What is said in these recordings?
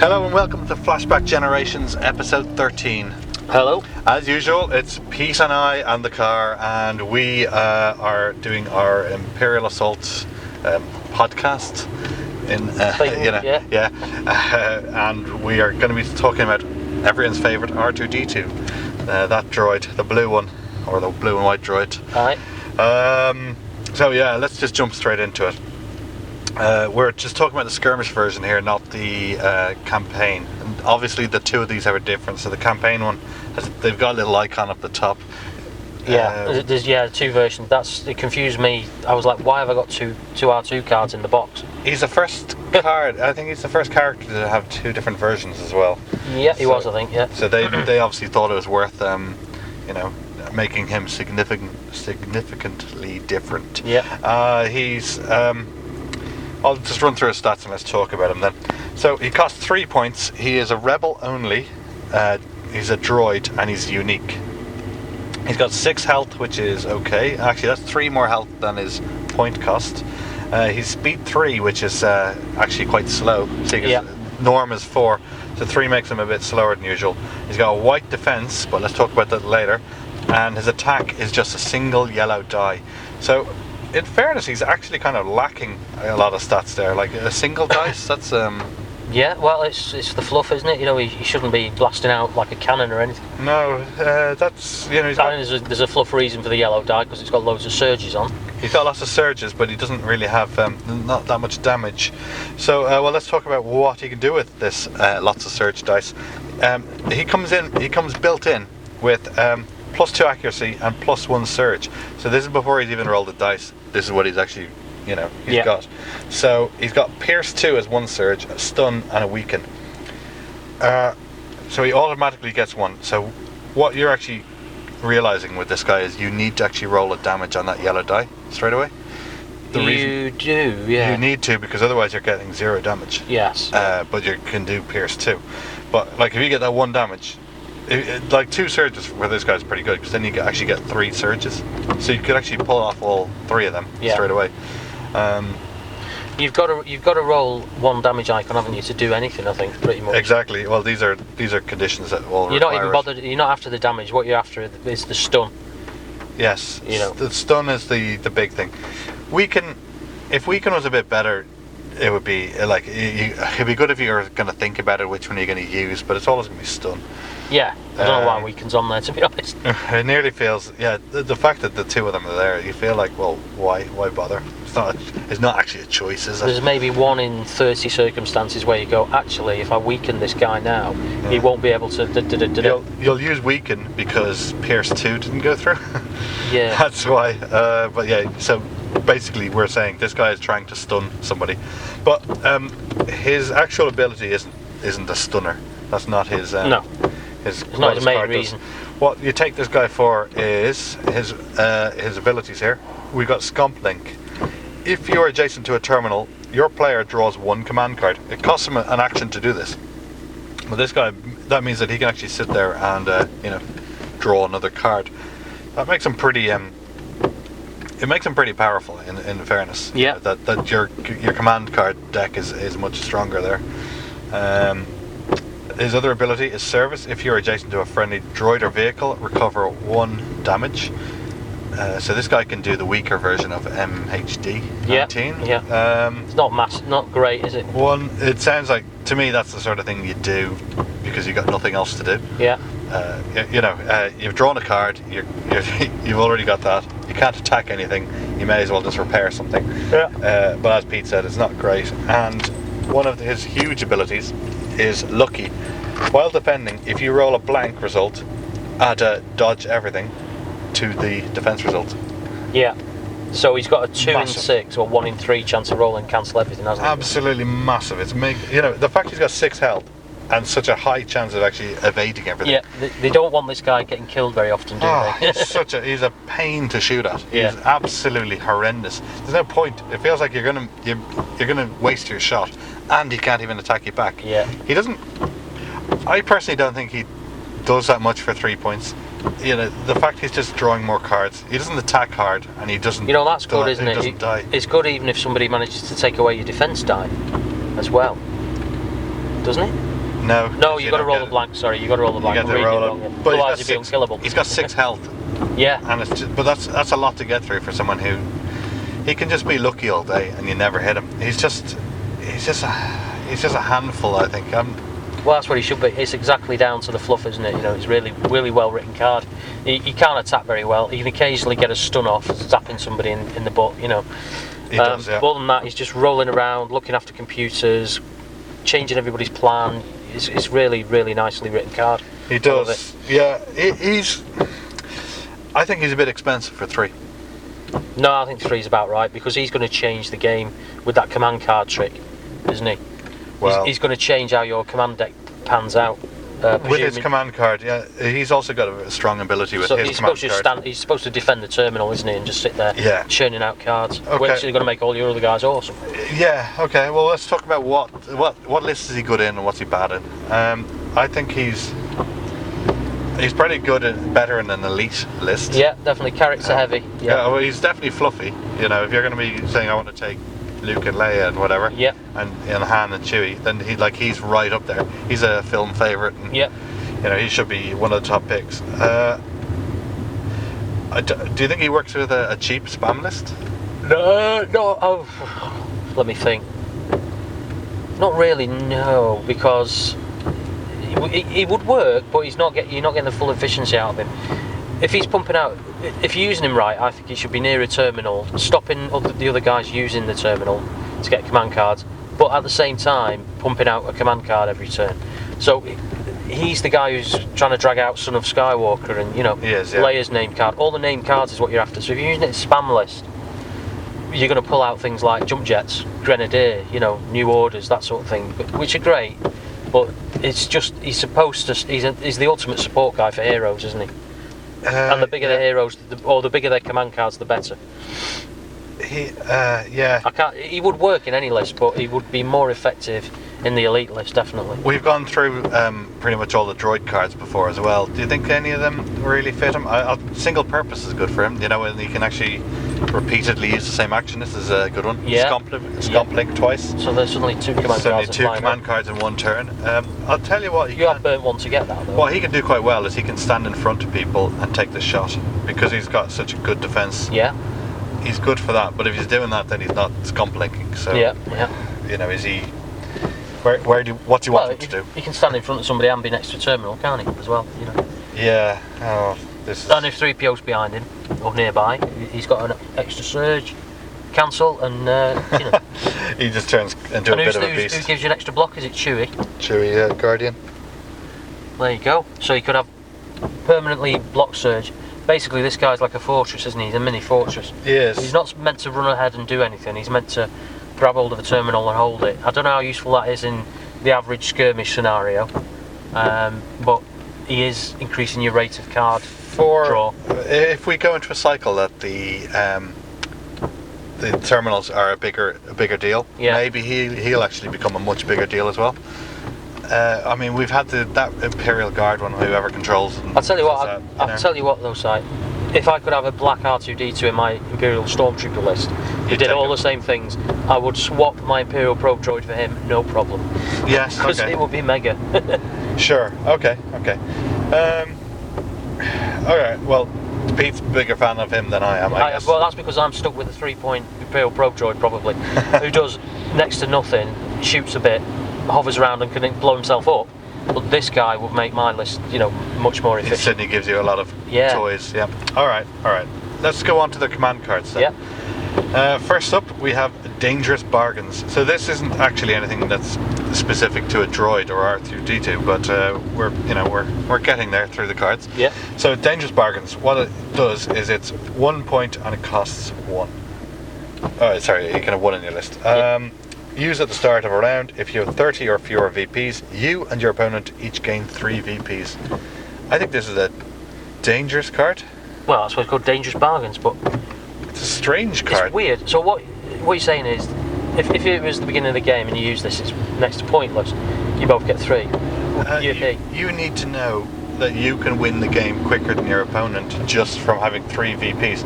Hello and welcome to Flashback Generations episode 13. Hello. As usual, it's Pete and I and the car, and we are doing our Imperial Assault podcast. And we are going to be talking about everyone's favourite R2D2, that droid, the blue one, or the blue and white droid. Alright. So yeah, let's just jump straight into it. We're just talking about the skirmish version here, not the campaign. And obviously the two of these have a difference. So the campaign one, they've got a little icon up the top. Yeah, there's two versions. It confused me. I was like, why have I got two R2 cards in the box? He's the first card. I think he's the first character to have two different versions as well. Yeah, he was, I think. Yeah. So they obviously thought it was worth making him significantly different. Yeah. He's I'll just run through his stats and let's talk about him then. So he costs 3 points. He is a rebel only. He's a droid and he's unique. He's got 6 health, which is okay. Actually, that's 3 more health than his point cost. He's speed 3, which is actually quite slow. So norm is 4, so 3 makes him a bit slower than usual. He's got a white defense, but let's talk about that later. And his attack is just a single yellow die. So in fairness, he's actually kind of lacking a lot of stats there. Like a single dice, that's Yeah, well, it's the fluff, isn't it? You know, he shouldn't be blasting out like a cannon or anything. No, that's there's a fluff reason for the yellow die because it's got loads of surges on. He's got lots of surges, but he doesn't really have not that much damage. So, well, let's talk about what he can do with this lots of surge dice. He comes built in with +2 accuracy and +1 surge. So this is before he's even rolled the dice. This is what he's actually, he's got. So he's got Pierce 2 as 1 surge, a stun, and a weaken. So he automatically gets 1. So what you're actually realizing with this guy is you need to actually roll a damage on that yellow die straight away. You do, yeah. You need to, because otherwise you're getting 0 damage. Yes. But you can do Pierce 2. But like if you get that 1 damage, like 2 surges for this guy's pretty good, because then you actually get 3 surges, so you could actually pull off all 3 of them straight away. You've got to roll 1 damage icon, haven't you, to do anything? I think pretty much. Exactly. Well, these are conditions that will. You're not even bothered. You're not after the damage. What you're after is the stun. Yes. The stun is the big thing. If weaken was a bit better, it would be like it'd be good if you were going to think about it, which one you're going to use, but it's always going to be stun. Yeah, I don't know why weaken's on there, to be honest. It nearly feels, the fact that the 2 of them are there, you feel like, well, why bother? It's not actually a choice, is it? There's maybe 1 in 30 circumstances where you go, actually, if I weaken this guy now, he won't be able to. You'll use weaken because Pierce 2 didn't go through. Yeah. That's why. But yeah, so basically we're saying this guy is trying to stun somebody, but his actual ability isn't a stunner. That's not his. No. It's not his main reason. What you take this guy for is his abilities here. We've got Scomp Link. If you're adjacent to a terminal, your player draws 1 command card. It costs him an action to do this. But this guy, that means that he can actually sit there and draw another card. That makes him pretty. It makes him pretty powerful. In fairness, yeah. That your command card deck is much stronger there. His other ability is Service. If you're adjacent to a friendly droid or vehicle, recover 1 damage. So this guy can do the weaker version of MHD 19. Yeah. It's not great, is it? It sounds like, to me, that's the sort of thing you do because you've got nothing else to do. Yeah. You've drawn a card. You've already got that. You can't attack anything. You may as well just repair something. Yeah. But as Pete said, it's not great. And one of his huge abilities is Lucky. While defending, if you roll a blank result, add a dodge everything to the defense result. Yeah. So he's got a 2 in 6 or 1 in 3 chance of rolling cancel everything, hasn't he? Absolutely massive. It's the fact he's got 6 health and such a high chance of actually evading everything. Yeah, they don't want this guy getting killed very often, do they? He's a pain to shoot at. He's absolutely horrendous. There's no point. It feels like you're gonna waste your shot, and he can't even attack you back. Yeah. He doesn't. I personally don't think he does that much for 3 points. The fact he's just drawing more cards. He doesn't attack hard, and he doesn't. That's good, isn't it? He doesn't die. It's good even if somebody manages to take away your defense die, as well. Doesn't it? No. No, you got to roll the blank. Sorry, you got to roll the blank. You got to roll it. But otherwise, you'd be unkillable. He's got 6 health. Yeah. And but that's a lot to get through for someone who he can just be lucky all day and you never hit him. He's just a handful, I think. Well, that's what he should be. It's exactly down to the fluff, isn't it? You know, it's really well written card. He can't attack very well. He can occasionally get a stun off, stabbing somebody in the butt. You know. He does, yeah. But other than that, he's just rolling around, looking after computers, changing everybody's plan. It's really nicely written card. He does. Yeah. I think he's a bit expensive for 3. No, I think 3 is about right because he's going to change the game with that command card trick, isn't he? Well, he's going to change how your command deck pans out. With his command card, yeah, he's also got a strong ability with his command card. He's supposed to defend the terminal, isn't he, and just sit there churning out cards, okay. which is going to make all your other guys awesome. Yeah. Okay. Well, let's talk about what list is he good in and what's he bad in. I think he's pretty good and better in an elite list. Yeah, definitely. Carrots are heavy. Yeah. Well, he's definitely fluffy. You know, if you're going to be saying I want to take Luke and Leia and whatever, and Han and Chewie, then he's right up there. He's a film favourite, and you know he should be one of the top picks. Do you think he works with a cheap spam list? No. Oh, let me think. Not really, no, because he would work, but you're not getting the full efficiency out of him. If he's pumping out, if you're using him right, I think he should be near a terminal, stopping the other guys using the terminal to get command cards, but at the same time pumping out a command card every turn. So he's the guy who's trying to drag out Son of Skywalker and Leia's name card. All the name cards is what you're after. So if you're using it as spam list, you're going to pull out things like jump jets, grenadier, new orders, that sort of thing, which are great. But it's just he's the ultimate support guy for heroes, isn't he? And the bigger the heroes, or the bigger their command cards, the better. He would work in any list, but he would be more effective in the elite list, definitely. We've gone through pretty much all the droid cards before as well. Do you think any of them really fit him? Single purpose is good for him, and he can actually repeatedly use the same action. This is a good one. Scomp link twice. So there's suddenly 2 command cards. Cards in one turn. I'll tell you what. You have burnt one to get that, though. What he can do quite well is he can stand in front of people and take the shot because he's got such a good defense. Yeah. He's good for that, but if he's doing that, then he's not scomp linking. So is he? What do you want him to do? He can stand in front of somebody and be next to a terminal, can't he? As well, Yeah. And if 3PO's behind him or nearby, he's got an extra surge, cancel, and he just turns into a bit of a beast. Who gives you an extra block? Is it Chewie? Chewie, Guardian. There you go. So he could have permanently block surge. Basically, this guy's like a fortress, isn't he? He's a mini fortress. He is. He's not meant to run ahead and do anything. He's meant to grab hold of a terminal and hold it. I don't know how useful that is in the average skirmish scenario, but he is increasing your rate of card draw. If we go into a cycle that the terminals are a bigger deal, maybe he'll actually become a much bigger deal as well. I mean, we've had that Imperial Guard one, whoever controls. I'll tell you what. I'll tell you what, though, Si. If I could have a black R2D2 in my Imperial Stormtrooper list, who did all the same things, I would swap my Imperial Probe Droid for him, no problem. Yes, because it would be mega. Sure. Okay. All right. Well, Pete's a bigger fan of him than I am. I guess. Well, that's because I'm stuck with a 3-point Imperial Probe Droid, probably, who does next to nothing, shoots a bit, hovers around and can blow himself up. But this guy would make my list, much more efficient. Sydney gives you a lot of toys. Yeah. All right. Let's go on to the command cards then. Yeah. First up, we have dangerous bargains. So this isn't actually anything that's specific to a droid or R2D2, but we're getting there through the cards. Yeah. So dangerous bargains. What it does is it's 1 point and it costs 1. Oh, sorry, you can have 1 in your list. Use at the start of a round. If you have 30 or fewer VPs, you and your opponent each gain 3 VPs. I think this is a dangerous card. Well, that's what's called dangerous bargains, but it's a strange card. It's weird. So what you're saying is, if it was the beginning of the game and you use this, it's next to pointless. You both get 3. You need to know that you can win the game quicker than your opponent just from having 3 VPs.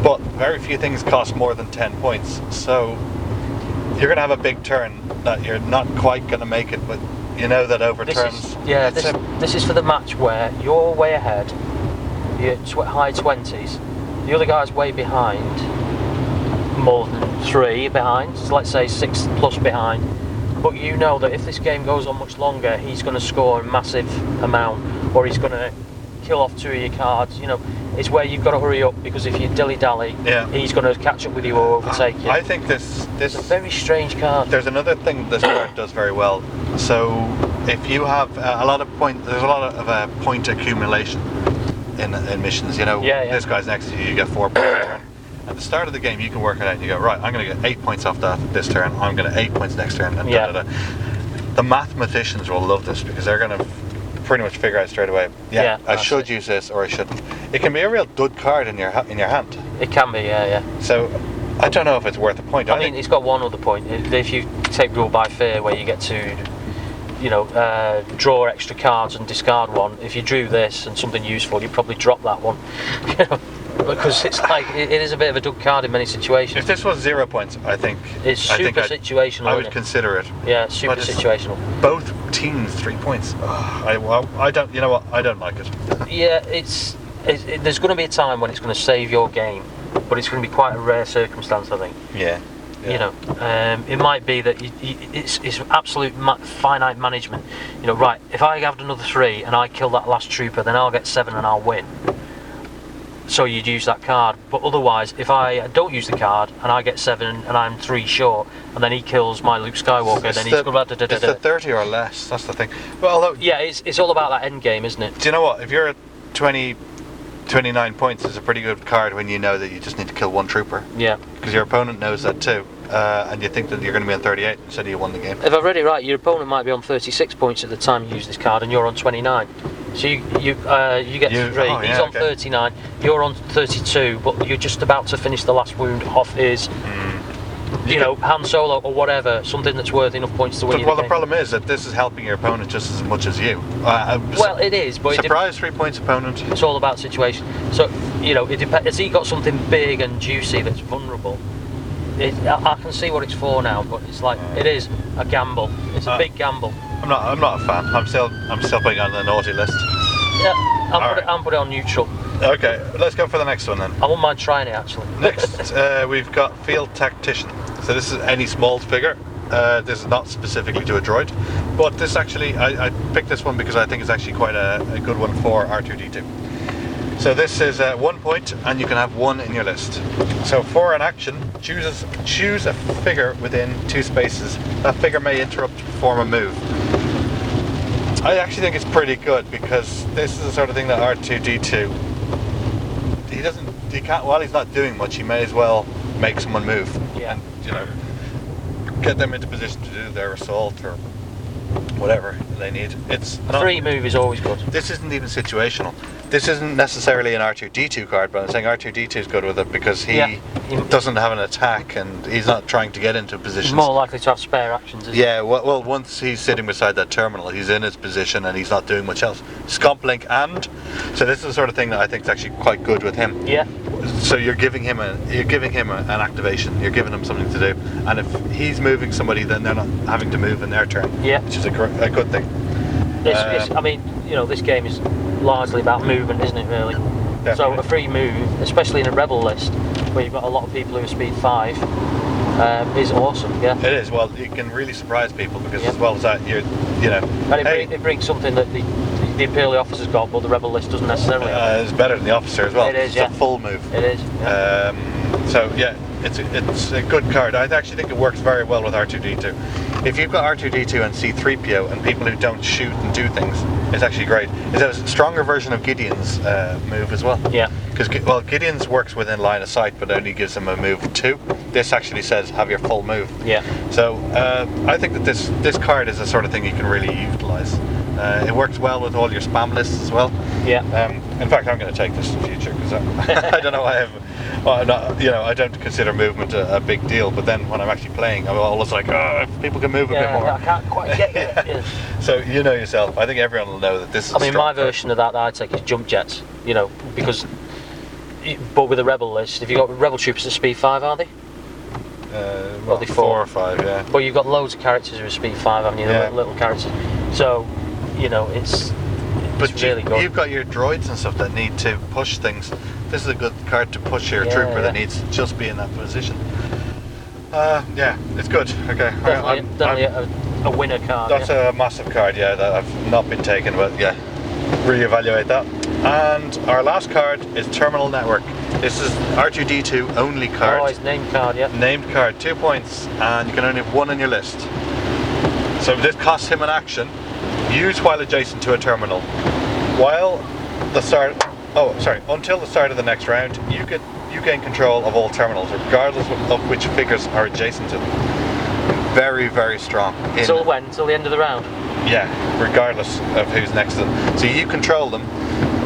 But very few things cost more than 10 points. So you're going to have a big turn that you're not quite going to make it with you know that overturns. This is for the match where you're way ahead, you're high 20s, the other guy's way behind, more than 3 behind, so let's say 6 plus behind, but you know that if this game goes on much longer, he's going to score a massive amount, or he's going to kill off 2 of your cards. You know, it's where you've got to hurry up, because if you dilly-dally, he's going to catch up with you or overtake you. I think this It's a very strange card. There's another thing this card does very well. So if you have a lot of there's a lot of point accumulation in missions. You know, this guy's next to you, you get 4 points a turn. At the start of the game, you can work it out and you go, right, I'm going to get 8 points off that this turn, I'm going to get 8 points next turn, and The mathematicians will love this, because they're going to pretty much figure out straight away, I should use this or I shouldn't. It can be a real dud card in your hand. It can be, So I don't know if it's worth a point. I mean, it's got one other point. If you take Rule by Fear, where you get to, you know, draw extra cards and discard one, if you drew this and something useful, you'd probably drop that one. You know, because it's like, it is a bit of a dud card in many situations. If this was 0 points, I think it's super situational. I would consider it. Yeah, it's super situational. Both teams 3 points. I don't. You know what? I don't like it. Yeah, there's going to be a time when it's going to save your game, but it's going to be quite a rare circumstance, I think. Yeah. You know, it might be that it's absolute finite management. You know, right? If I have another 3 and I kill that last trooper, then I'll get 7 and I'll win. So you'd use that card, but otherwise, if I don't use the card and I get 7 and I'm 3 short, and then he kills my Luke Skywalker, then he's going to It's the 30 or less. That's the thing. Well, although it's all about that end game, isn't it? Do you know what? If you're at 29 points, it's a pretty good card when you know that you just need to kill 1 trooper. Yeah. Because your opponent knows that too, and you think that you're going to be on 38 instead of you won the game. If I've read it right, your opponent might be on 36 points at the time you use this card, and you're on 29. So you get 3. He's on 39. You're on 32, but you're just about to finish the last wound off his, Han Solo or whatever, something that's worth enough points to win. Well, the problem is that this is helping your opponent just as much as you. Well, it is, but surprise 3 points opponent. It's all about situation. So it depends. Has he got something big and juicy that's vulnerable? I can see what it's for now, but it's like it is a gamble. It's a big gamble. I'm not a fan. I'm still putting on the naughty list. Yeah, I'm put it on neutral. Okay, let's go for the next one then. I wouldn't mind trying it actually. Next, we've got Field Tactician. So this is any small figure. This is not specifically to a droid, but this actually I picked this one because I think it's actually quite a good one for R2D2. So this is 1 point, and you can have 1 in your list. So for an action, choose a figure within 2 spaces. That figure may interrupt or perform a move. I actually think it's pretty good, because this is the sort of thing that R2D2, he can't, while he's not doing much, he may as well make someone move. Yeah. And, get them into position to do their assault or whatever they need. It's a free move is always good. This isn't even situational. This isn't necessarily an R2D2 card, but I'm saying R2D2 is good with it because he doesn't have an attack and he's not trying to get into positions. He's more likely to have spare actions, isn't he? Yeah, well, once he's sitting beside that terminal, he's in his position and he's not doing much else. Scomp link and so this is the sort of thing that I think is actually quite good with him. Yeah. So you're giving him an activation. You're giving him something to do, and if he's moving somebody, then they're not having to move in their turn. Yeah. Which is a good thing. I mean, this game is largely about movement, isn't it, really? Definitely. So a free move, especially in a rebel list, where you've got a lot of people who are speed 5, is awesome, yeah? It is. Well, you can really surprise people, because as well as that, And it brings something that the Imperial officer's got, but the rebel list doesn't necessarily. It's better than the officer as well. It is, it's a full move. It is, yeah. So, yeah, it's a good card. I actually think it works very well with R2D2. If you've got R2D2 and C3PO and people who don't shoot and do things, it's actually great. It's a stronger version of Gideon's move as well. Yeah. Because, Gideon's works within line of sight, but only gives him a move 2. This actually says have your full move. Yeah. So, I think that this card is the sort of thing you can really utilise. It works well with all your spam lists as well. Yeah. In fact, I'm going to take this in the future because I don't know why I don't consider movement a big deal. But then when I'm actually playing, I'm always like, if people can move a bit more. I can't quite get it. Yeah. So you know yourself. I think everyone will know that this is. I mean, my version of that I take is jump jets. Because, but with a rebel list, if you've got rebel troopers at speed 5, are they? Well, 4 or 5, yeah. But you've got loads of characters who are speed 5, haven't you? Yeah. Little characters. So, you know, it's really good. You've got your droids and stuff that need to push things. This is a good card to push your trooper that needs to just be in that position. Yeah, it's good. Okay, Definitely a winner card. That's a massive card, yeah, that I've not been taken, but yeah, reevaluate that. And our last card is Terminal Network. This is R2D2 only card. Oh, it's named card, yeah. Named card, 2 points, and you can only have one on your list. So this costs him an action. Used while adjacent to a terminal. Until the start of the next round, you gain control of all terminals, regardless of which figures are adjacent to them. Very, very strong. Till when? Till the end of the round? Yeah, regardless of who's next to them. So you control them,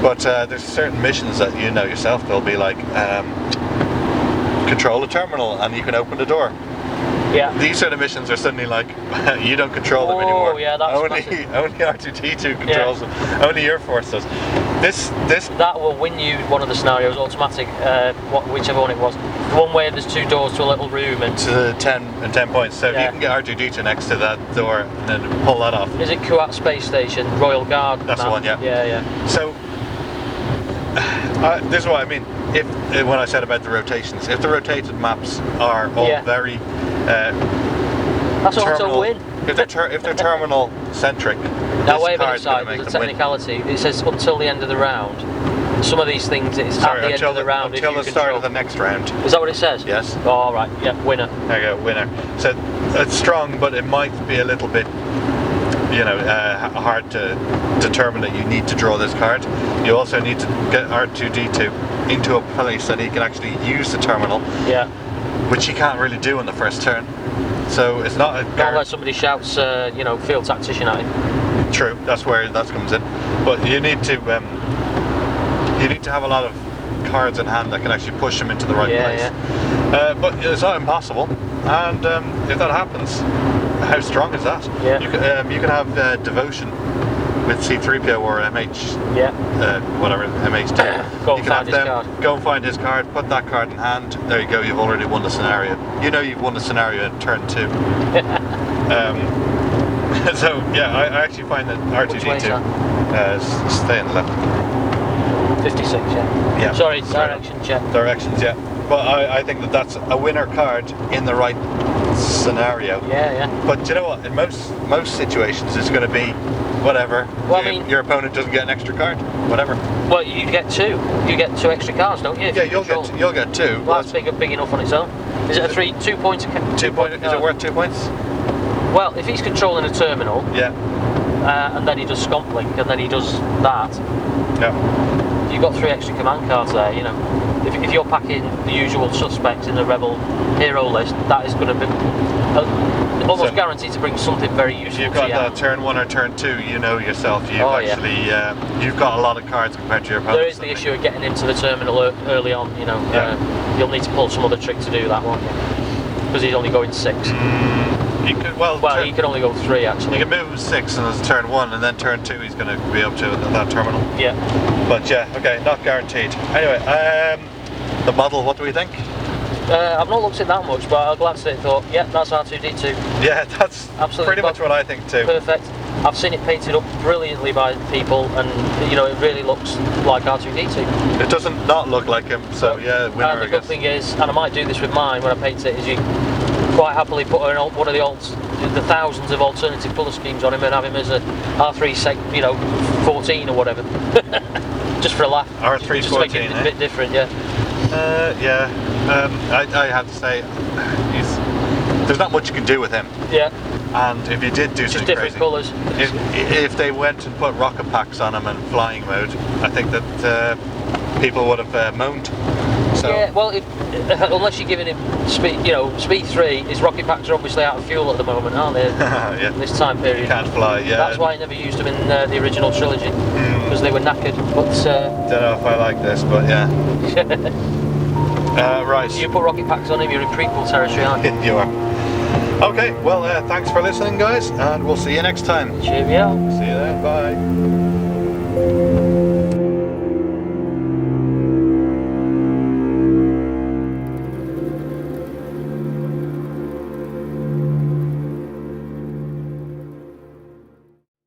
but there's certain missions that you know yourself. They'll be like, control a terminal and you can open the door. Yeah. These sort of missions are suddenly like, you don't control them anymore. Oh, yeah, that's only R2D2 controls them. Only your force does. This that will win you one of the scenarios, automatic, whichever one it was. The one where there's two doors to a little room and to 10 points. So if you can get R2D2 next to that door and then pull that off. Is it Kuat Space Station, Royal Guard? That's the one, yeah. Yeah. So this is what I mean. If when I said about the rotations, if the rotated maps are all very that's also a win. If they're terminal centric, now wait a minute, side, there's a technicality. It says until the end of the round. Some of these things it's at the end of the round. Until the start of the next round. Is that what it says? Yes. Oh, all right. Yeah, winner. There you go, winner. So it's strong, but it might be a little bit, hard to determine that you need to draw this card. You also need to get R2D2 into a place that he can actually use the terminal. Yeah. Which he can't really do on the first turn. So it's not a Not like somebody shouts, field tactician at him. True, that's where that comes in. But you need to have a lot of cards in hand that can actually push him into the right place. Yeah. But it's not impossible. And if that happens, how strong is that? Yeah. You can have devotion with C3PO or MH. Yeah. Whatever MH2. Go and find his card. Go and find his card. Put that card in hand. There you go. You've already won the scenario. You know you've won the scenario in turn 2. So yeah, I actually find that R2D2 stay on the left. 56. Yeah. Sorry, direction check. Directions, yeah. But I think that's a winner card in the right scenario. Yeah. But you know what? In most situations, it's going to be whatever. Well, your opponent doesn't get an extra card. Whatever. Well, you get 2. You get 2 extra cards, don't you? Yeah, you'll get 2. Well, that's big enough on its own. Is it a 2 points? 2 point. Is it worth 2 points? Well, if he's controlling a terminal. Yeah. And then he does Scomp Link, and then he does that. Yeah. You've got 3 extra command cards there, you know. If you're packing the usual suspects in the Rebel hero list, that is going to be almost guaranteed to bring something very useful. If you've got that turn 1 or turn 2, you know yourself, you've you've got a lot of cards compared to your opponent. There is the issue of getting into the terminal early on, you know. You'll need to pull some other trick to do that, won't you? Because he's only going 6. He could, he can only go 3 actually. He can move 6 and it's turn 1, and then turn 2 he's going to be up to that terminal. Yeah. But yeah, okay, not guaranteed. Anyway, the model, what do we think? I've not looked at that much, but I glanced at it and thought, yeah, that's R2D2. Yeah, that's absolutely pretty much what I think too. Perfect. I've seen it painted up brilliantly by people, and you know, it really looks like R2D2. It doesn't not look like him, so yeah, winner, and the good thing is, and I might do this with mine when I paint it, is you quite happily put one of the thousands of alternative colour schemes on him and have him as a R3 14 or whatever. Just for a laugh. R3 just 14, to make it a bit different, yeah. I have to say, there's not much you can do with him. Yeah. And if you did do just something different crazy, colours. If they went and put rocket packs on him and flying mode, I think that people would have moaned. So. Yeah, well, unless you're giving him speed 3, his rocket packs are obviously out of fuel at the moment, aren't they? Yeah. This time period. Can't fly, yeah. That's why I never used them in the original trilogy, because they were knackered. But don't know if I like this, but yeah. Right. You put rocket packs on him, you're in prequel territory, aren't you? You are. Okay, well, thanks for listening, guys, and we'll see you next time. Cheerio. See you then, bye.